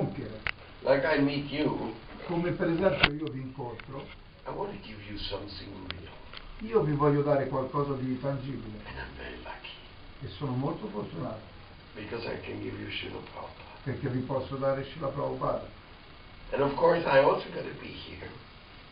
compiere. Like I meet you, Come per esempio io vi incontro, I want to give you something real. io vi voglio dare qualcosa di tangibile And I'm very lucky. e sono molto fortunato Because I can give you Srila Prabhupada. perché vi posso dare Srila Prabhupada. And of course I also got to be here.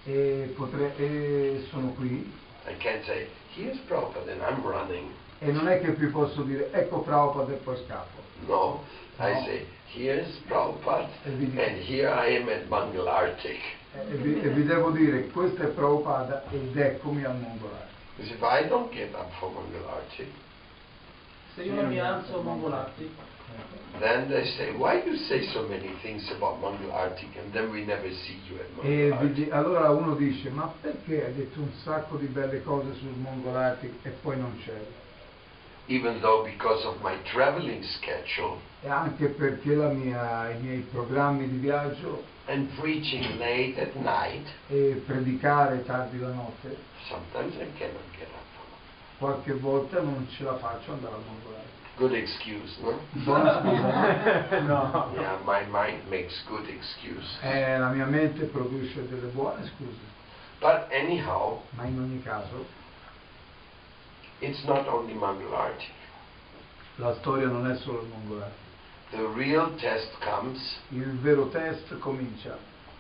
E sono qui I can't say, here's Prabhupada and I'm running. e non è che vi posso dire ecco Prabhupada e poi scappo. No, I No. say, here's Prabhupada Evidente. and here I am at Mangal Arctic. E vi devo dire questo è Prabhupada ed eccomi al Mongolare. Because if I don't get up for Mangal Arctic, Se io non mi alzo mongolati, then they say, why do you say so many things about Mangal Arctic and then we never see you at E Mangal Arctic? allora uno dice ma perché hai detto un sacco di belle cose sul Mongolare e poi non c'è? Even though because of my traveling schedule E anche perché i miei programmi di viaggio and preaching late at night, e predicare tardi la notte, sometimes I cannot get up. qualche volta non ce la faccio andare al Mongolare. Good excuse, no? Buona scusa, no? Yeah, my mind makes good excuse. La mia mente produce delle buone scuse, But anyhow, ma in ogni caso it's not only Mangal Arctic. la storia non è solo il Mongolare. The real test comes Il vero test comincia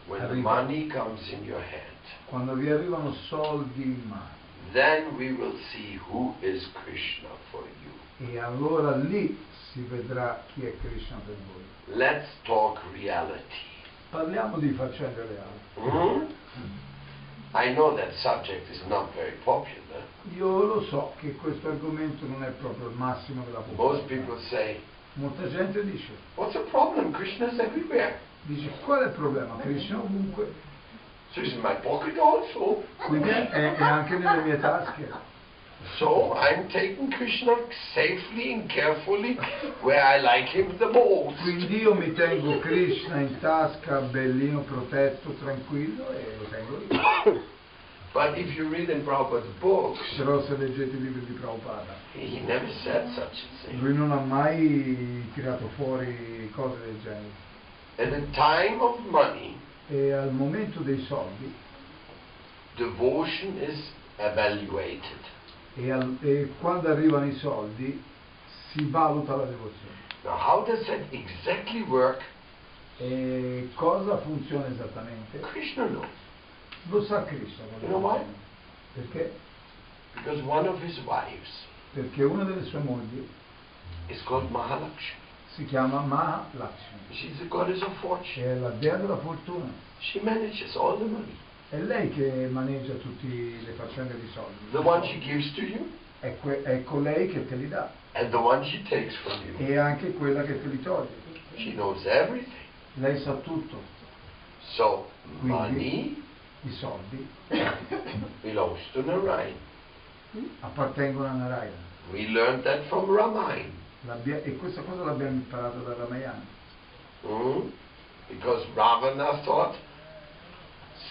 when the arriva money comes in your hand. quando vi arrivano soldi in mano. Then we will see who is Krishna for you. E allora lì si vedrà chi è Krishna per voi. Let's talk reality. Parliamo di faccende reali. Hmm? I know that subject is not very popular. Io lo so che questo argomento non è proprio il massimo della Most popolarità. people say, Molta gente dice, what's the problem? Krishna is everywhere. qual è il problema? Krishna ovunque, So he's in my pocket also. quindi è anche nelle mie tasche. So I'm taking Krishna safely and carefully where I like him the most. Quindi io mi tengo Krishna in tasca, bellino, protetto, tranquillo e lo tengo lì. But if you read in Prabhupada's books, Però se leggete i libri di Prabhupada, he never said such a thing. lui non ha mai tirato fuori cose del genere. At the time of money, E al momento dei soldi, devotion is evaluated. e quando arrivano i soldi, si valuta la devozione. Now how does that exactly work? E cosa funziona esattamente? Krishna knows. Lo sa Krishna. You know why? Perché? Because one of his wives Perché una delle sue mogli is called Mahalakshmi. si chiama Mahalakshmi, She's the goddess of fortune. è la dea della fortuna. She manages all the money. È lei che maneggia tutte le faccende di soldi. The one she gives to you È colei che te li dà. and the one she takes from you. E anche quella che te li toglie. She knows everything. Lei sa tutto. So Quindi money i soldi belongs to Narayan. appartengono a Narayana. We learned that from Ramayana. E questa cosa l'abbiamo imparata da Ramayana. Because Ravana thought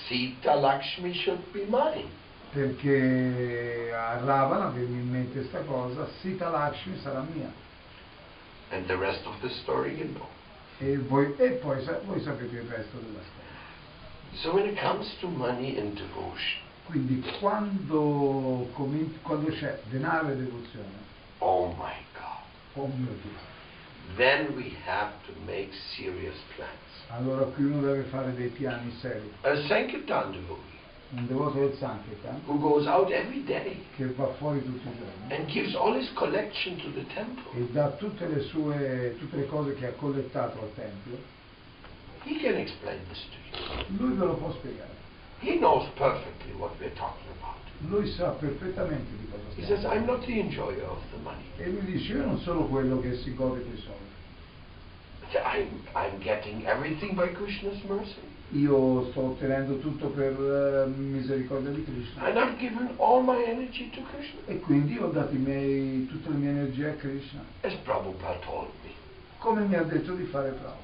Sita Lakshmi should be mine. Perché a Ravana venne in mente questa cosa, Sita Lakshmi sarà mia. And the rest of the story you know. E poi voi sapete il resto della storia. So when it comes to money and devotion, Quindi quando c'è denaro e devozione, oh my God, oh mio Dio, then we have to make serious plans. allora qui uno deve fare dei piani seri. A Sankirtan devotee Un devoto del Sankirtan who goes out every day che va fuori tutti i giorni and gives all his collection to the temple, e dà tutte le cose che ha collettato al Tempio, he can explain this to you. lui ve lo può spiegare. He knows perfectly what we're talking about. Lui sa perfettamente di cosa He stiamo says, I'm not the enjoyer of the money. E lui dice, io non sono quello che si gode dei soldi. I'm getting everything by Krishna's mercy. Io sto ottenendo tutto per misericordia di Krishna. And I've given all my energy to Krishna. E quindi ho dato tutte le mie energie a Krishna, As Prabhupada told me. come mi ha detto di fare Prabhupada.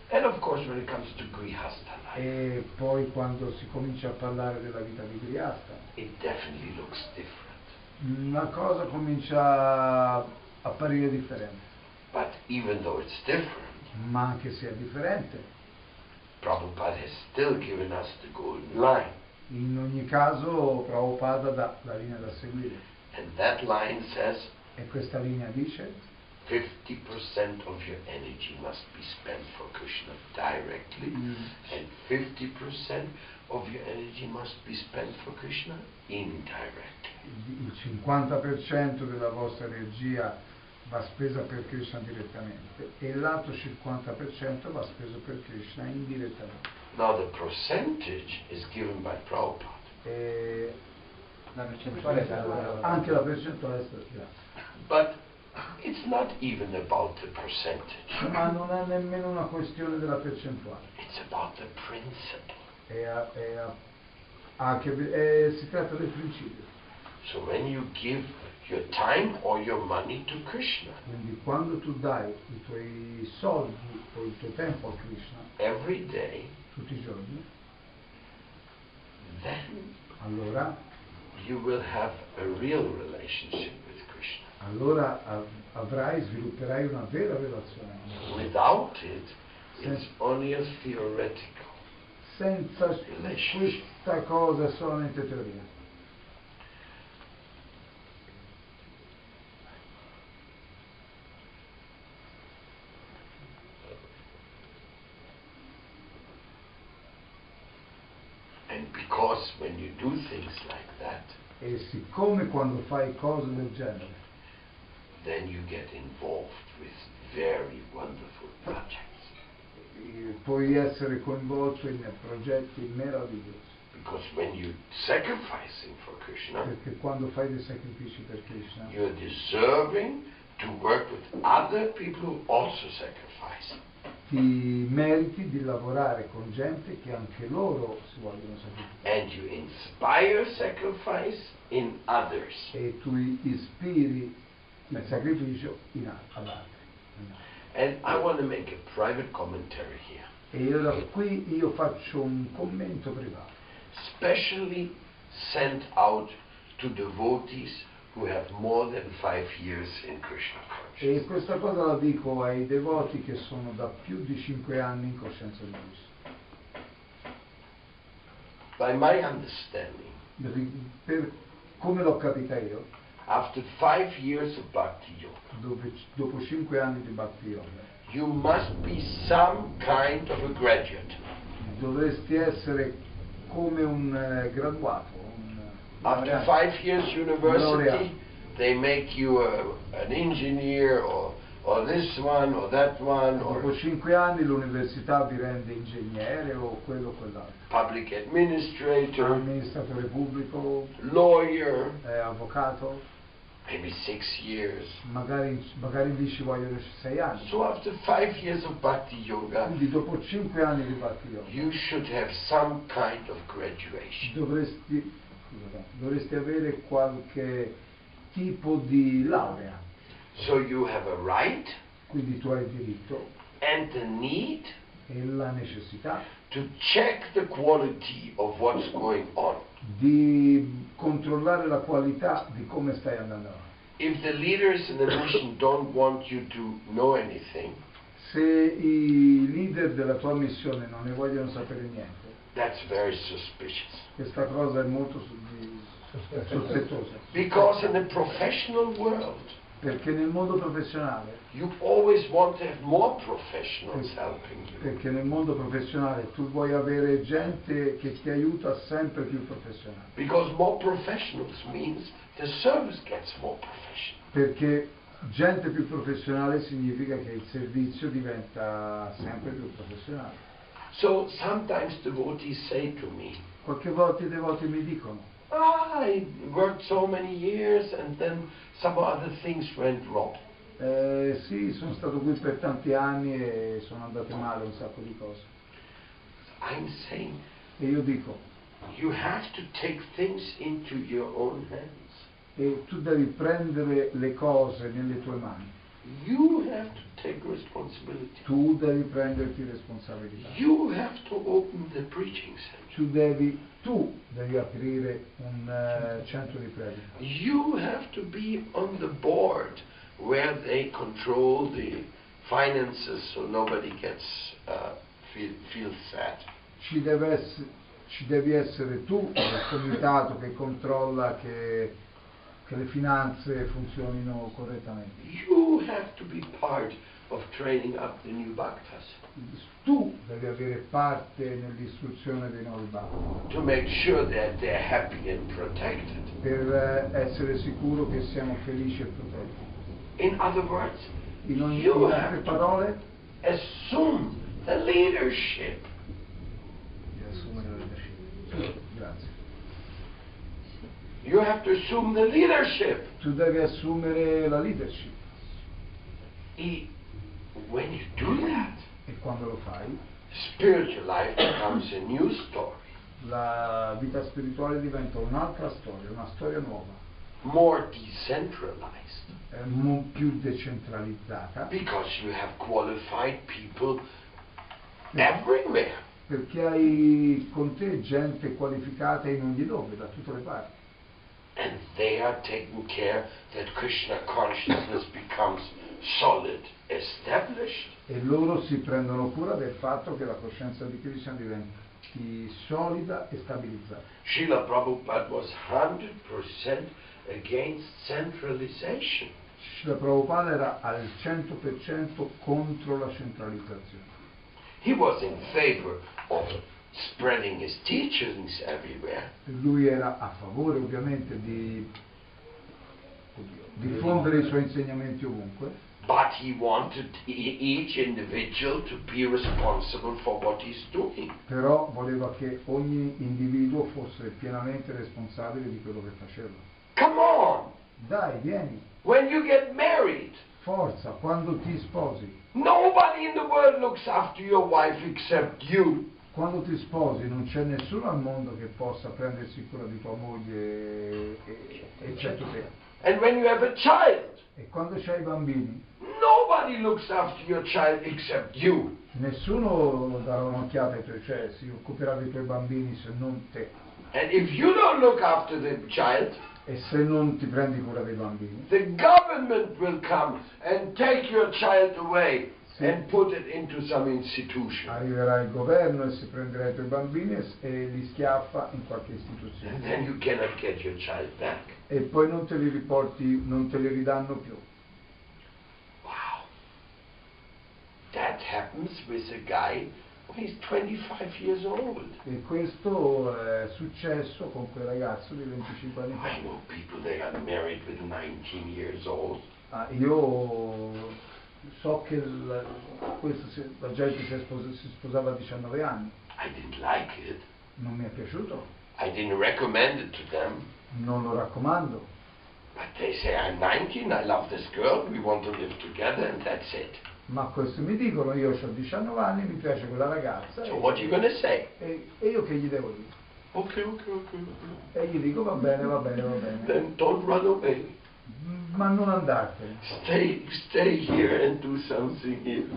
And of course when it comes to Grihastha life, E poi quando si comincia a parlare della vita di Grihastha, it definitely looks different. la cosa comincia a apparire differente. But even though it's different, ma anche se è differente. Prabhupada has still given us the golden line. In ogni caso Prabhupada dà la linea da seguire. And that line says E questa linea dice 50% of your energy must be spent for Krishna directly, and 50% of your energy must be spent for Krishna indirectly. il 50% della vostra energia va spesa per Krishna direttamente e l'altro 50% va speso per Krishna indirettamente. Now the percentage is given by Prabhupada. E La percentuale è anche la percentuale è stata. But it's not even about the percentage. Ma non è nemmeno una questione della percentuale. It's about the principle. Si tratta del principio. So when you give your time or your money to Krishna, Quindi quando tu dai i tuoi soldi o il tuo tempo a Krishna every day, tutti i giorni, then allora you will have a real relationship with Krishna. svilupperai una vera relazione. Without it, it's only a theoretical. Senza questa cosa è solamente teoria. And because when you do things like that, E siccome quando fai cose del genere, then you get involved with very wonderful projects. puoi essere coinvolto in progetti meravigliosi. Because when you're sacrificing for Krishna, Perché quando fai dei sacrifici per Krishna, you're deserving to work with other people who also sacrifice. ti meriti di lavorare con gente che anche loro si vogliono sacrificare. And you inspire sacrifice in others. E tu ispiri il sacrificio ad altri. And I want to make a private commentary here. E io da qui faccio un commento privato, Specially sent out to devotees who have more than 5 years in Krishna e consciousness. questa cosa la dico ai devoti che sono da più di 5 anni in coscienza di Krishna. By my understanding, Per come l'ho capita io, after 5 years of Bhakti Yoga, dopo 5 anni di Bhakti Yoga, you must be some kind of a graduate. dovresti essere come un graduato. After 5 years university, they make you an engineer or this one or that one, Dopo or 5 anni l'università vi rende ingegnere o quello o quell'altro. public administrator, Amministratore pubblico, lawyer, avvocato, maybe 6 years. magari lì ci vogliono 6 anni. So after 5 years of Bhakti Yoga, Quindi dopo 5 anni di Bhakti Yoga you should have some kind of graduation. dovresti avere qualche tipo di laurea. So you have a right Quindi tu hai il diritto and the need e la necessità to check the quality of what's going on. di controllare la qualità di come stai andando avanti. If the leaders in the mission don't want you to know anything, Se i leader della tua missione non ne vogliono sapere niente, that's very suspicious. questa cosa è molto sospettosa. Because in the professional world, Perché nel mondo professionale, you always want to have more professionals helping you. perché nel mondo professionale tu vuoi avere gente che ti aiuta sempre più professionale. Because more professionals means the service gets more professional. Perché gente più professionale significa che il servizio diventa sempre più professionale. So sometimes devotees say to me, Qualche volta i devoti mi dicono, I worked so many years and then some other things went wrong. sì, sono stato qui per tanti anni e sono andate male un sacco di cose. I'm saying E io dico, you have to take things into your own hands. e tu devi prendere le cose nelle tue mani. You have to take responsibility. Tu devi prenderti responsabilità. You have to open the preaching center. Tu devi aprire un centro di predica. You have to be on the board where they control the finances so nobody feels sad. Ci devi essere tu, il comitato che controlla che le finanze funzionino correttamente. You have to be part of training up the new bhaktas. Tu devi avere parte nell'istruzione dei nuovi bhakti. To make sure that they're happy and protected. Per essere sicuro che siamo felici e protetti. In other words, In you altre have to parole, assume the leadership. grazie. You have to assume the leadership. Tu devi assumere la leadership. When you do that, E quando lo fai, spiritual life becomes a new story. la vita spirituale diventa un'altra storia, una storia nuova, More decentralized. più decentralizzata, Because you have qualified people everywhere. perché hai con te gente qualificata in ogni dove, da tutte le parti. And they are taking care that Krishna consciousness becomes solid, established. E loro si prendono cura del fatto che la coscienza di Krishna diventi solida e stabilizzata. Srila Prabhupada was 100% against centralization. Srila Prabhupada era al 100% contro la centralizzazione. He was in favor of spreading his teachings everywhere. Lui era a favore ovviamente di diffondere i suoi insegnamenti ovunque, But he wanted each individual to be responsible for what he's doing. però voleva che ogni individuo fosse pienamente responsabile di quello che faceva. Come on! Dai, vieni, When you get married, forza, quando ti sposi. nobody in the world looks after your wife except you. Quando ti sposi non c'è nessuno al mondo che possa prendersi cura di tua moglie eccetto te. And when you have a child, E quando c'hai i bambini, nobody looks after your child except you. nessuno darà un'occhiata ai tuoi, cioè si occuperà dei tuoi bambini se non te. And if you don't look after the child, E se non ti prendi cura dei bambini, the government will come and take your child away and put it into some institution. arriverà il governo e si prenderà i tuoi bambini e li schiaffa in qualche And istituzione. then you cannot get your child back. E poi non te li riporti, non te li ridanno più. Wow. That happens with a guy when he's 25 years old. E questo è successo con quel ragazzo di 25 anni I fa. know people, they got married with 19 years old. Io so che la gente si sposava a 19 anni. I didn't like it. Non mi è piaciuto, I didn't recommend it to them. non lo raccomando. But they say, I'm 19, I love this girl, we want to live together, and that's it. Ma questo mi dicono, io ho 19 anni, mi piace quella ragazza. So what are you going to say? E io che gli devo dire? Okay. E gli dico va bene, va bene, va bene. Then don't run away. Ma non andartene. Stay here and do something here.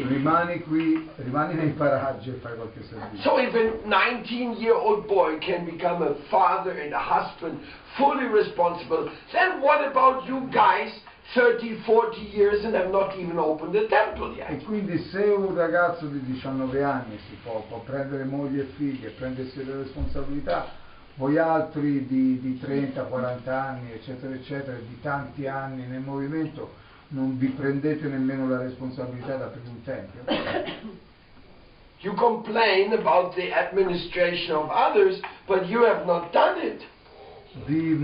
Rimani qui, rimani nei paraggi e fai qualche servizio. So if a 19-year-old boy can become a father and a husband, fully responsible, then what about you guys, 30, 40 years and have not even opened the temple E yet? quindi se un ragazzo di 19 anni può prendere moglie e figli e prendersi le responsabilità, voi altri di 30, 40 anni, eccetera, eccetera, di tanti anni nel movimento, non vi prendete nemmeno la responsabilità da aprire un tempio. You complain about the administration of others, but you have not done it. Vi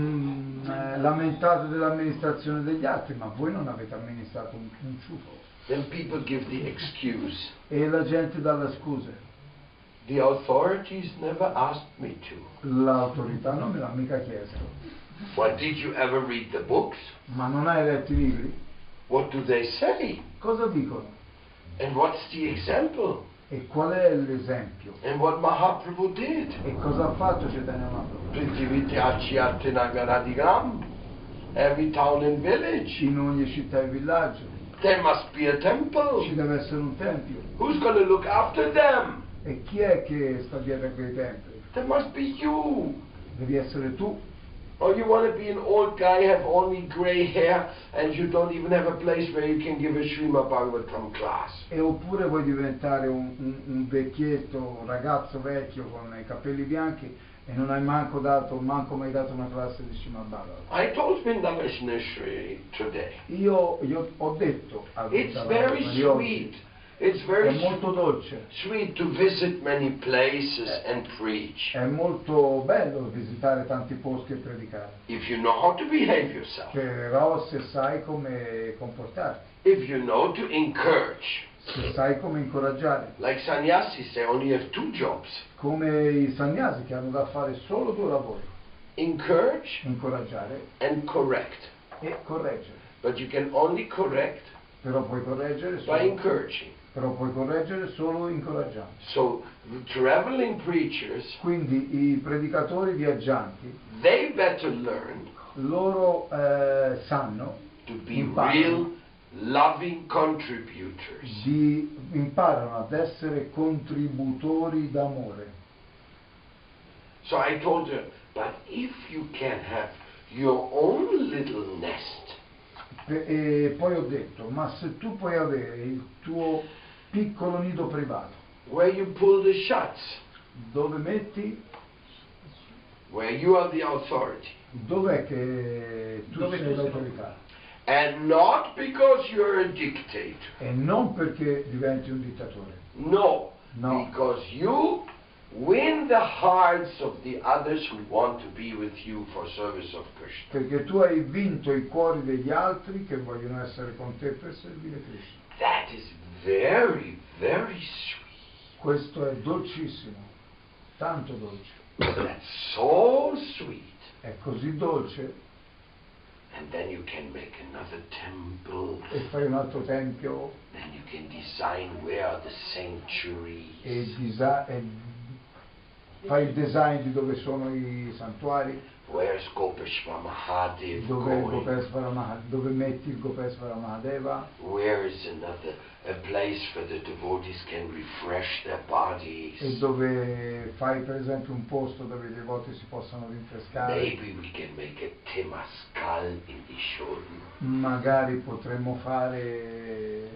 lamentate dell'amministrazione degli altri, ma voi non avete amministrato un ciuffo. Then people give the excuse. E la gente dà le scuse. The authorities never asked me to. L'autorità non me l'ha mica chiesto. What, did you ever read the books? Ma non hai letto i libri? What do they say? Cosa dicono? And what's the example? E qual è l'esempio? And what Mahaprabhu did? E cosa ha fatto Chaitanya Mahaprabhu? Prithivityachiartinagaradigam. Every town and village. In ogni città e villaggio There must be a temple. ci deve essere un tempio. Who's going to look after them? E chi è che sta dietro a quei templi? There must be you. Devi essere tu. Or you want to be an old guy, have only gray hair, and you don't even have a place where you can give a Srimad Bhagavatam class. E oppure vuoi diventare un vecchietto, un ragazzo vecchio con i capelli bianchi e non hai manco mai dato una classe di Srimad Bhagavatam. I told Vrindavaneshwari today. Io ho detto a It's very sweet. It's very è molto dolce. sweet to visit many places and preach. È molto bello visitare tanti posti e predicare. If you know how to behave yourself. Però se sai come comportarti. If you know to encourage. Se sai come incoraggiare. Like sannyasis, they only have 2 jobs. Come i sannyasi che hanno da fare solo 2 lavori. Encourage. Incoraggiare. And correct. E correggere. But you can only correct. Però puoi correggere by solo. encouraging. Però puoi correggere solo incoraggiando. So the traveling preachers. Quindi i predicatori viaggianti. They better learn. Loro sanno. To be real. Loving contributors. Imparano ad essere contributori d'amore. So I told her, but if you can have your own little nest. E poi ho detto, ma se tu puoi avere il tuo piccolo nido privato. Where you pull the shots. Dove metti? Where you are the authority. Dov'è che tu sei l'autorità? And not because you're a dictator. E non perché diventi un dittatore. No. No. Because you win the hearts of the others who want to be with you for service of Krishna. Perché tu hai vinto i cuori degli altri che vogliono essere con te per servire Krishna. That is very, very sweet. Questo è dolcissimo, tanto dolce. That's so sweet. È così dolce. And then you can make another temple. E fai un altro tempio. Then you can design where are the sanctuaries. E fai il design di dove sono i santuari. Where's Gopeshwar Mahadev going? Dove metti il Gopeshwara Mahadeva? Where is a place where the devotees can refresh their bodies? E dove fai per esempio un posto dove i devoti si possano rinfrescare? Maybe we can make a Temaskal in Ishodi. Magari potremmo fare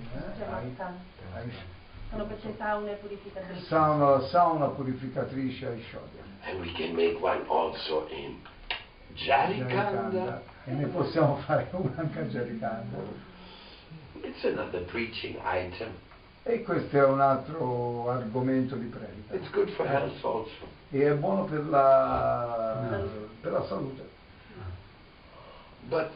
Sono queste saune purificatrici. Sauna purificatrice a Ishodi. And we can make one also in Jarikanda. E ne possiamo fare una anche a Jarikanda. It's another preaching item. E questo è un altro argomento di predica. It's good for health also. E è buono per la salute. But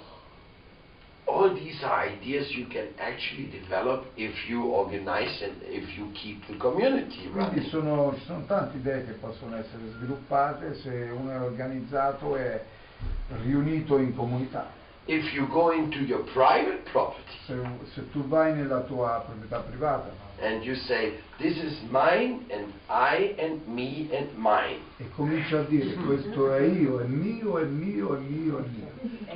all these are ideas you can actually develop if you organize and if you keep the community running. Quindi ci sono tante idee che possono essere sviluppate se uno è organizzato e riunito in comunità. If you go into your private property Se tu vai nella tua proprietà privata and you say, this is mine and I and me and mine. E cominci a dire questo è io, è mio, è mio, è mio, è mio.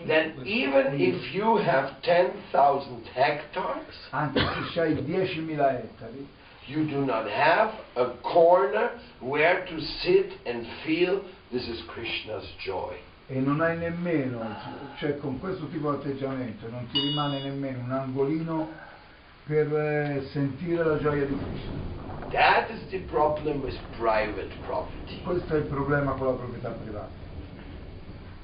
Then even if you have 10,000 hectares, Anche se hai 10.000 ettari, you do not have a corner where to sit and feel this is Krishna's joy. e non hai nemmeno, cioè con questo tipo di atteggiamento non ti rimane nemmeno un angolino per sentire la gioia di Krishna. That is the problem with private property. Questo è il problema con la proprietà privata.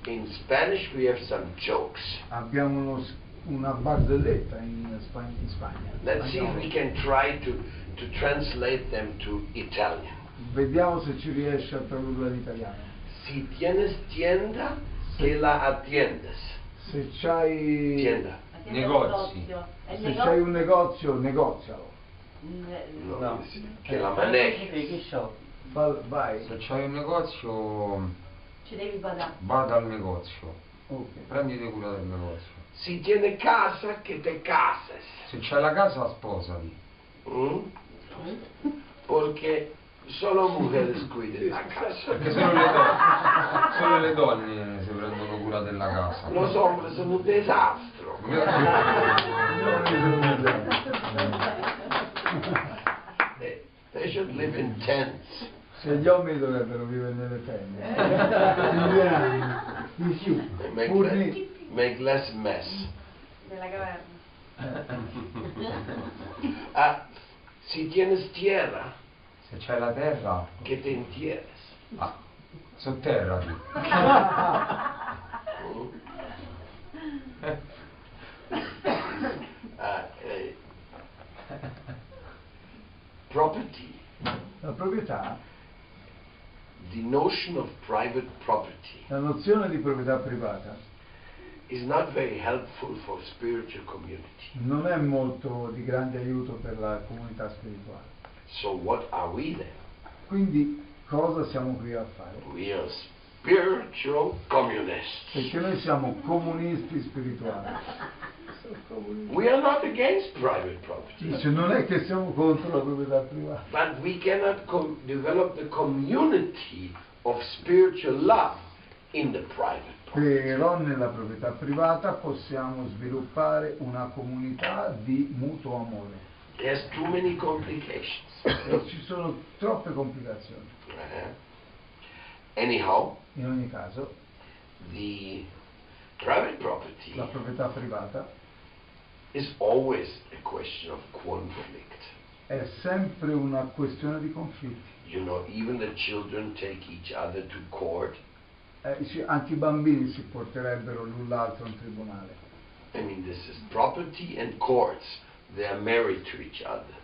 In Spanish we have some jokes. Abbiamo una barzelletta in Spagna. Let's see if we can try to translate them to Italian. Vediamo se ci riesce a tradurla in italiano. Si tienes tienda, que la atiendes. Se c'hai Tienda. Negozi. Se c'hai un negozio, negozialo. No. Che la maneggi. Che so. Vai. Se c'hai un negozio, Ci devi badare. vada al negozio. Ok. Prenditi cura del negozio. Si tiene casa, que te cases. Se c'hai la casa, sposati. Porque solo mujeres cuiden la casa. Perché solo le donne si prendono cura della casa. Los hombres son un desastro. They should live in tents. Se gli uomini dovrebbero vivere nelle tende. di più, And make less mess. Della caverna. Si tienes tierra, Se c'è la terra, que te entierres. sotterrati. Property, la proprietà, the notion of private property, la nozione di proprietà privata is not very helpful for spiritual community. non è molto di grande aiuto per la comunità spirituale. So what are we then? Quindi cosa siamo qui a fare? We are spiritual communists. Perché noi siamo comunisti spirituali. We are not against private property, Dice, non è che siamo contro la proprietà privata, but we cannot develop the community of spiritual love in the private property. però nella proprietà privata possiamo sviluppare una comunità di mutuo amore. There's too many complications. E ci sono troppe complicazioni. Anyhow, In ogni caso, the private property la proprietà privata is always a question of conflict. è sempre una questione di conflitti. You know, even the children take each other to court. Anche i bambini si porterebbero l'un l'altro in tribunale. I mean, this is property and courts. They are married to each other.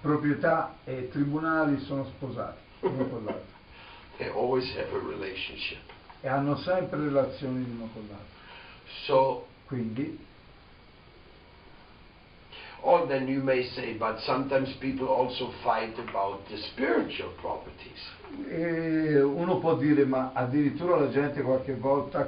Proprietà e tribunali sono sposati uno con l'altro They always have a relationship. e hanno sempre relazioni l'uno con l'altro. So, Quindi, or then you may say, but sometimes people also fight about the spiritual properties. uno può dire, ma addirittura la gente qualche volta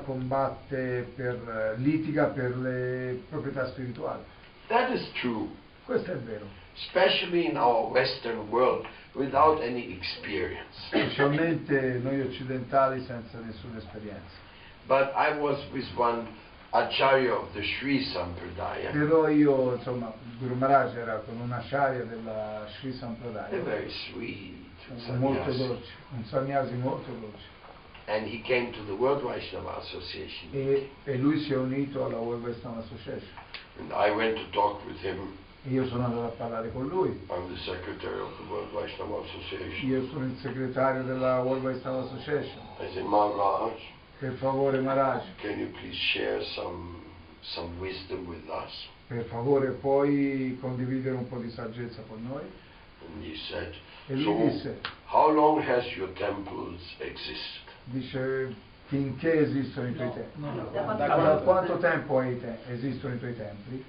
litiga per le proprietà spirituali. That is true, Questo è vero, especially in our Western world, without any experience. specialmente noi occidentali senza nessuna esperienza. But I was with one Acharya of the Sri Sampradaya, Però io, insomma, Guru Maharaj era con una acharya della Sri a Sampradaya, very sweet molto sannyasi. dolce, un sannyasi molto dolce. And he came to the World Vaishnava Association meeting. E lui si è unito alla World Vaishnava Association. And I went to talk with him. Io sono andato a parlare con lui. I'm the secretary of the World Vaishnava Association. Io sono il segretario della World Vaishnava Association. I said, Maharaj, Per favore Maharaj, can you please share some wisdom with us? per favore puoi condividere un po' di saggezza con noi? And he said, E lui so disse, how long has your temples existed? dice, finché esistono i tuoi templi. Da quanto tempo esistono i tuoi templi?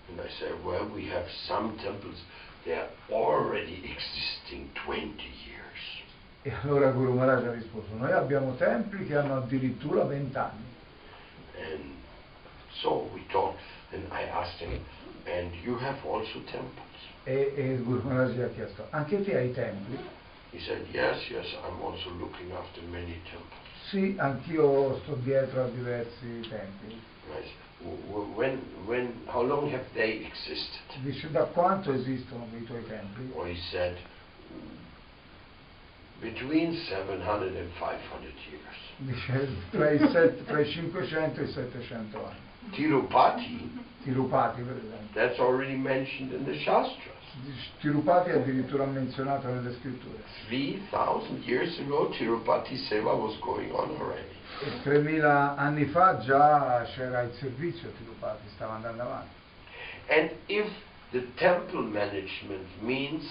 And I said, well, we have some temples, they are already existing 20 years. E allora Guru Maharaj ha risposto, noi abbiamo templi che hanno addirittura 20 anni. And so we talked, and I asked him, and you have also temples? E Guru Maharaj gli ha chiesto, anche te hai templi? He said, yes, I'm also looking after many temples. Sì, anch'io sto dietro a diversi templi. I said, how long have they existed? Dice, da quanto esistono i tuoi templi? Well, he said, between 700 and 500 years. Dice, tra i 500 e i 700 anni. Tirupati, per esempio. That's already mentioned in the Shastras. Tirupati è addirittura menzionato nelle scritture. 3,000 years ago, Tirupati Seva was going on already. E 3000 anni fa già c'era il servizio a Tirupati, stava andando avanti. And if the temple management means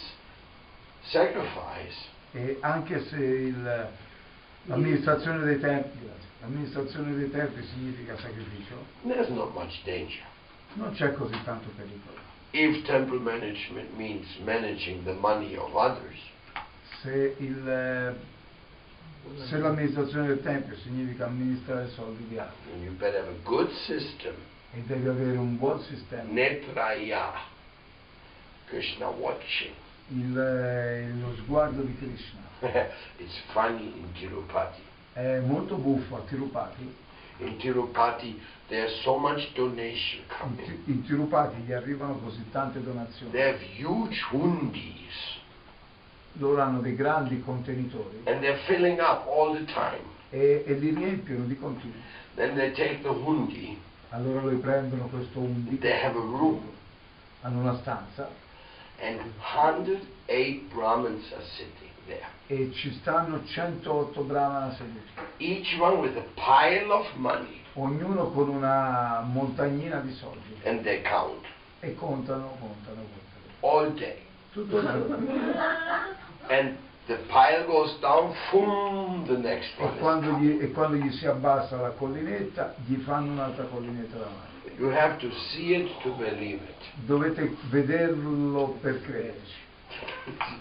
sacrifice, E anche se l'amministrazione dei templi significa sacrificio, there's not much danger. non c'è così tanto pericolo. If temple management means managing the money of others, Se l'amministrazione del tempio significa amministrare i soldi di altri, then you better have a good system. e devi avere un buon sistema, Netraya, Krishna watching. Lo sguardo di Krishna It's funny in Tirupati. è molto buffo a Tirupati. In Tirupati, there's so much donation coming. In Tirupati gli arrivano così tante donazioni, They have huge hundis, loro hanno dei grandi contenitori and they're filling up all the time. e li riempiono di continuo. Then they take the hundi, Allora lui prendono questo undi, they have a room, hanno una stanza and 108 Brahmins are sitting there. e ci stanno 108 brahmana seduti, Each one with a pile of money, ognuno con una montagnina di soldi and they count e contano. all day. Tutto il giorno. And the pile goes down, boom, the next E one is quando, coming. e quando gli si abbassa la collinetta, gli fanno un'altra collinetta davanti. You have to see it to believe it. Dovete vederlo per crederci,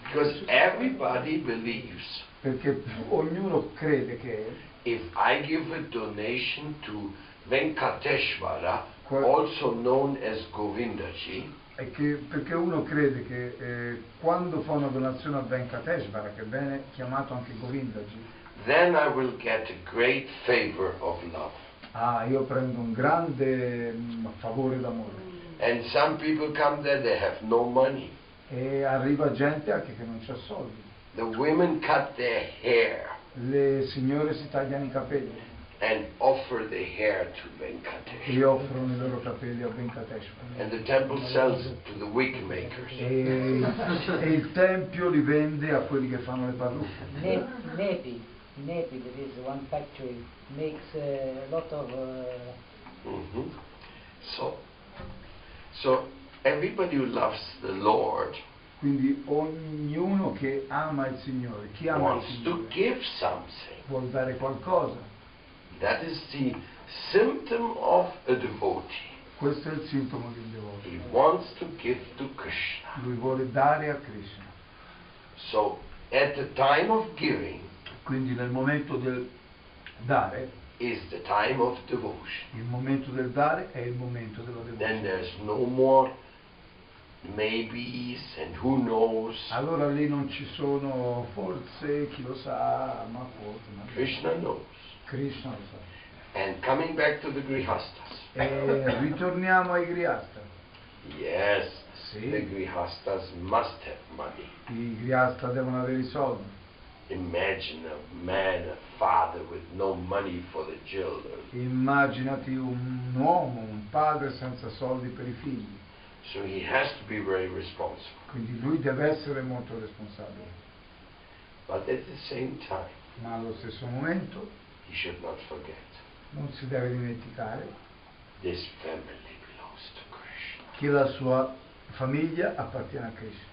Because everybody believes perché ognuno crede che if I give a donation to Venkateshvara, Qual- also known as Govindaji, perché uno crede che quando fa una donazione a Venkateshvara, che viene chiamato anche Govindaji, then I will get a great favor of love. io prendo un grande favore d'amore. And some people come there, they have no money. E arriva gente anche che non c'ha soldi. The women cut their hair Le signore si tagliano i capelli and offer the hair to e Venkateshvara. offrono i loro capelli a Venkateshvara. And the temple sells it to the wig makers. E il tempio li vende a quelli che fanno le parrucche. In Nepi there is one factory makes a lot of Mhm. So everybody who loves the Lord Quindi ognuno che ama il Signore, chi ama il wants to Signore, give something. vuol dare qualcosa. That is the symptom of a devotee. Questo è il sintomo di un devoto. He wants to give to Krishna. Lui vuole dare a Krishna. So at the time of giving Quindi nel momento del dare, is the time of devotion. il momento del dare è il momento della Then devozione. there's no more maybes and who knows. Allora lì non ci sono forse, chi lo sa, ma forse. Ma Krishna knows. Krishna lo sa. And coming back to the Grihastas. E ritorniamo ai Grihasta. Yes, Sì. the Grihastas must have money. I Grihasta devono avere i soldi. Imagine a man, a father with no money for the children. Immaginati un uomo, un padre senza soldi per i figli. So he has to be very responsible. Quindi lui deve essere molto responsabile. But at the same time, Ma allo stesso momento he should not forget non si deve dimenticare this family belongs to Krishna. che la sua famiglia appartiene a Krishna,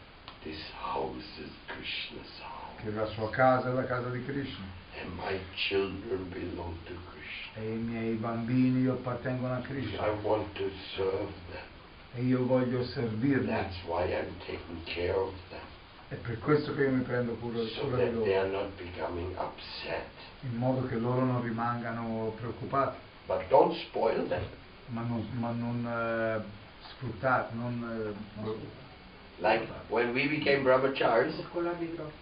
This house is Krishna's house. che la sua casa è la casa di Krishna And my children belong to Krishna. e i miei bambini appartengono a Krishna I want to serve them. e io voglio servirli. That's why I'm taking care of them. È per questo che io mi prendo cura So di that they loro, are not becoming upset. in modo che loro non rimangano preoccupati, But don't spoil them. ma non sfruttare, Like when we became brahmacharis,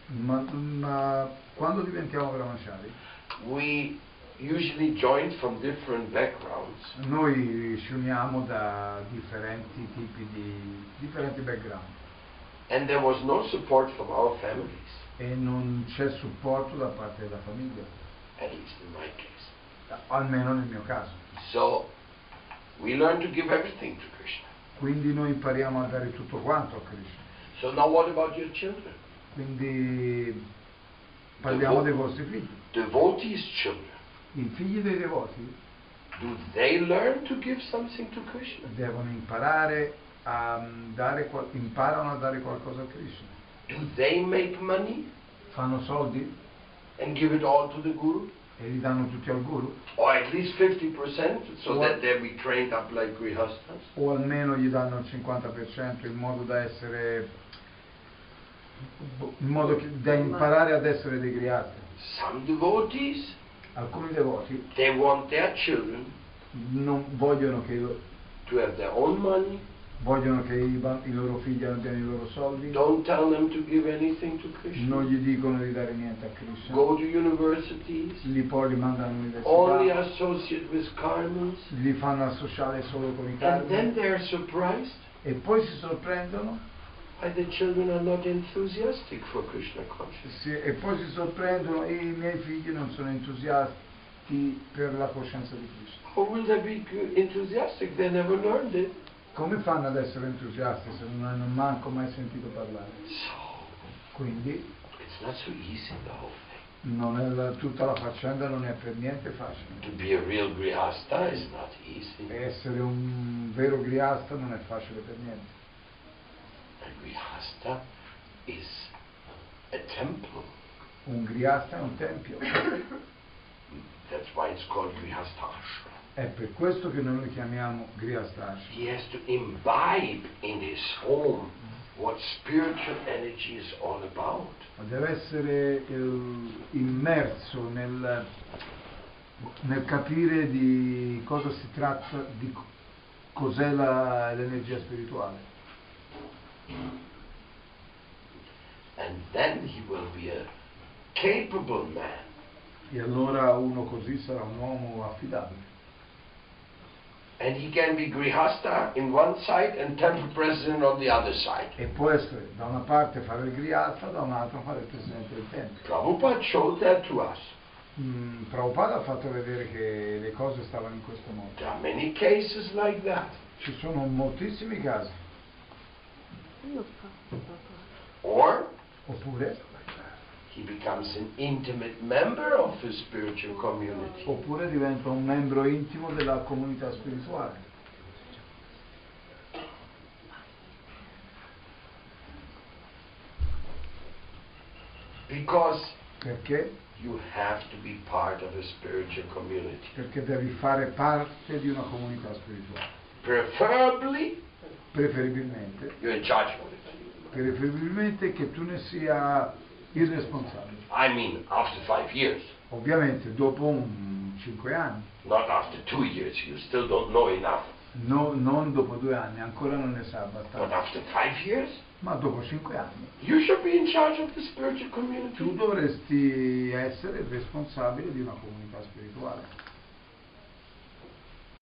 ma quando diventiamo brahmachari, we usually joined from different backgrounds. noi ci uniamo da differenti tipi di differenti background And there was no support from our families, e non c'è supporto da parte della famiglia, at least in my case. almeno nel mio caso. So we learned to give everything to Krishna. Quindi noi impariamo a dare tutto quanto a Krishna. So now what about your children? Quindi parliamo dei vostri figli. Devotees' children. I figli dei devoti Do they learn to give something to Krishna? devono imparare a dare, imparano a dare qualcosa a Krishna. Do they make money Fanno soldi and give it all to the Guru? e li danno tutti al guru, Or at least 50% so What? that they'll be trained up like Grihastas? o almeno gli danno il 50% in modo da essere, da imparare ad essere dei grihasti. Some devotees, Alcuni devoti they want their children non vogliono che, to have their own money. vogliono che i loro figli abbiano i loro soldi, Don't tell them to give anything to Krishna. non gli dicono di dare niente a Krishna, Go to universities, poi li mandano only all'università, associate with karmas, li fanno associare solo con i and karmi then they're surprised. e poi si sorprendono why the children are not enthusiastic for Krishna consciousness. Sì, e poi si sorprendono, i miei figli non sono entusiasti per la coscienza di Krishna. How will they be enthusiastic? They never learned it. Come fanno ad essere entusiasti se non hanno manco mai sentito parlare? So, Quindi it's not so easy, the whole thing. tutta la faccenda non è per niente facile. To be a real grihasta is not easy. Essere un vero grihasta non è facile per niente. A grihasta is a temple. Un grihasta è un tempio. That's why it's called grihastashram. È per questo che noi lo chiamiamo grihastashram. He has to imbibe in his home what spiritual energy is all about. Deve essere immerso nel capire di cosa si tratta, di cos'è l'energia spirituale. And then he will be a capable man. E allora uno così sarà un uomo affidabile. And he can be grihasta in one side and temple president on the other side. E può essere da una parte fare il grihasta, da un'altra fare il presidente del tempio. Prabhupada showed that to us. Prabhupada ha fatto vedere che le cose stavano in questo modo. There are many cases like that. Ci sono moltissimi casi. Oppure he becomes an intimate member of the spiritual community. Oppure diventa un membro intimo della comunità spirituale. Because Perché? you have to be part of a spiritual community. Perché devi fare parte di una comunità spirituale. Preferibilmente You're in charge of it. Preferibilmente che tu ne sia il responsabile. I mean, after 5 years. Ovviamente dopo 5 anni. Not after 2 years. You still don't know enough. No, non dopo 2 anni, ancora non ne sa But abbastanza. after 5 years, Ma dopo 5 anni you should be in charge of the spiritual community. tu dovresti essere il responsabile di una comunità spirituale.